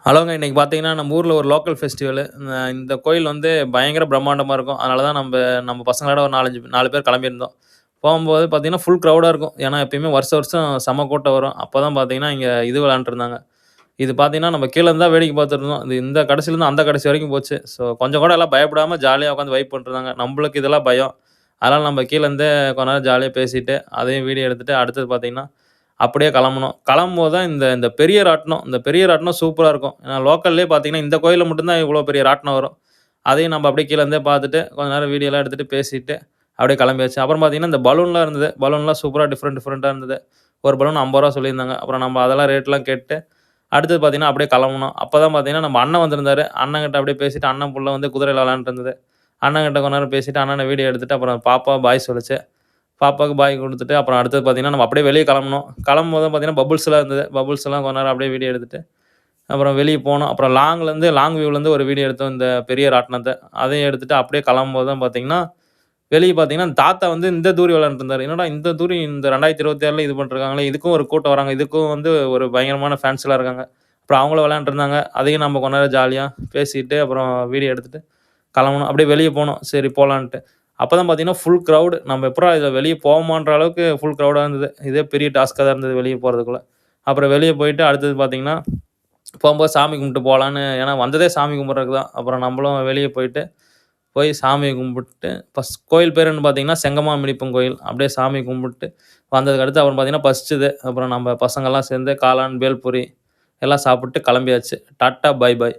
ஹலோங்க. இன்னைக்கு பார்த்தீங்கன்னா, நம்ம ஊர்ல ஒரு லோக்கல் ஃபெஸ்டிவலு. இந்த கோயில் வந்து பயங்கர பிரம்மாண்டமா இருக்கும். அதனால தான் நம்ம பசங்களோட ஒரு 4 பேர் கிளம்பியிருந்தோம். போம்போது பார்த்தீங்கன்னா, ஃபுல் க்ரவுடா இருக்கும். ஏன்னா, எப்பயுமே வருஷம் வருஷம் செம்ம கூட்டம் வரும். அப்பதான் பார்த்தீங்கன்னா, இங்க இது விளையாண்ட்டுருந்தாங்க. இது பார்த்தீங்கன்னா, நம்ம கீழ இருந்து தான் வேடிக்கை பார்த்துட்டுருந்தோம். இது இந்த கடைசிலேருந்து அந்த கடைசி வரைக்கும் போச்சு. ஸோ, கொஞ்சம் கூட எல்லாம் பயப்படாம ஜாலியா உட்காந்து வைப் பண்ணிட்டுருந்தாங்க. நம்பளுக்கு இதெல்லாம் பயம். அதனால நம்ம கீழ இருந்தே கொஞ்ச நேரம் ஜாலியா பேசிட்டு, அதையும் வீடியோ எடுத்துட்டு, அடுத்தது பார்த்தீங்கன்னா அப்படியே கிளம்புனோம். கிளம்பும்போது தான் இந்த இந்த பெரிய ராட்டினம் இந்த பெரிய ராட்டினம் சூப்பரா இருக்கும். ஏன்னா லோக்கல்லயே பார்த்தீங்கன்னா, இந்த கோயில்ல மட்டும் தான் இவ்வளோ பெரிய ராட்டினம் வரும். அதையும் நம்ம அப்படியே கீழ இருந்தே பார்த்துட்டு, கொஞ்ச நேரம் வீடியோலாம் எடுத்துட்டு, பேசிட்டு, அப்படியே கிளம்பியாச்சு. அப்புறம் பார்த்தீங்கன்னா, இந்த பலூன்லாம் இருந்தது. பலூன்லாம் சூப்பரா டிஃபரெண்ட்டா இருந்தது. ஒரு பலூன் ரூ. 50 சொல்லியிருந்தாங்க. அப்புறம் நம்ம அதெல்லாம் ரேட்லாம் கேட்டு, அடுத்தது பார்த்தீங்கன்னா, அப்படியே கிளம்புனோம். அப்பதான் பார்த்தீங்கன்னா, நம்ம அண்ணன் வந்திருந்தாரு. அண்ணன்கிட்ட அப்படியே பேசிட்டு, அண்ணன் புள்ள வந்து குதிரையில விளையாண்ட்டு இருந்தது. அண்ணன்கிட்ட கொஞ்ச நேரம் பேசிட்டு, அண்ணன வீடியோ எடுத்துட்டு, அப்புறம் பாப்பா பாய் சொல்லுச்சு. பாப்பாவுக்கு பாய் குடுத்துட்டு, அப்புறம் அடுத்தது பார்த்தீங்கன்னா, நம்ம அப்படியே வெளிய கிளம்புனோம். கிளம்பும்போது பார்த்தீங்கன்னா, பபுள்ஸ்லாம் இருந்தது. பபுள்ஸ்லாம் கொஞ்ச நேரம் அப்படியே வீடியோ எடுத்துட்டு, அப்புறம் வெளிய போனோம். அப்புறம் லாங் வியூலேருந்து ஒரு வீடியோ எடுத்தோம், இந்த பெரிய ராட்டினத்த. அதையும் எடுத்துட்டு அப்படியே கிளம்பும்போது தான் பார்த்தீங்கன்னா, வெளிய பார்த்தீங்கன்னா, அந்த தாத்தா வந்து இந்த தூரி விளையாண்ட்டு இருந்தாரு. என்னடா இந்த தூரி இந்த 2026ல இது பண்ணிட்டுருக்காங்களே, இதுக்கும் ஒரு கூட்டம் வராங்க. இதுக்கும் வந்து ஒரு பயங்கரமான ஃபேன்ஸ்லாம் இருக்காங்க. அப்புறம் அவங்களும் விளையாண்ட்டுருந்தாங்க. அதையும் நம்ம கொஞ்ச நேரம் ஜாலியா பேசிட்டு, அப்புறம் வீடியோ எடுத்துட்டு கிளம்புனோம். அப்படியே வெளிய போனோம். சரி போலான்ட்டு. அப்பதான் பார்த்தீங்கன்னா, ஃபுல் கிரவுட். நம்ம எப்புட்றா இதில வெளிய போவோமான்ற அளவுக்கு ஃபுல் கிரவுடா இருந்தது. இதே பெரிய டாஸ்க்கா தான் இருந்தது வெளிய போறதுக்குள்ள. அப்புறம் வெளிய போயிட்டு அடுத்தது பார்த்தீங்கன்னா, போம்போது சாமி கும்பிட்டு போலான்னு ஏன்னா வந்ததே சாமி கும்பிட்றதுக்கு தான். அப்புறம் நம்பளும் வெளிய போயிட்டு, போய் சாமிய கும்பிட்டு கோயில் பேர் என்ன பார்த்தீங்கன்னா, செங்கமாமினிப்பன் கோயில். அப்படியே சாமி கும்பிட்டு வந்ததுக்கு அடுத்து அப்புறம் பார்த்தீங்கன்னா, பசிச்சது. அப்புறம் நம்ம பசங்கள்லாம் சேர்ந்து காளான், பேல்பூரி எல்லாம் சாப்பிட்டு கிளம்பியாச்சு. டாட்டா, பாய் பாய்.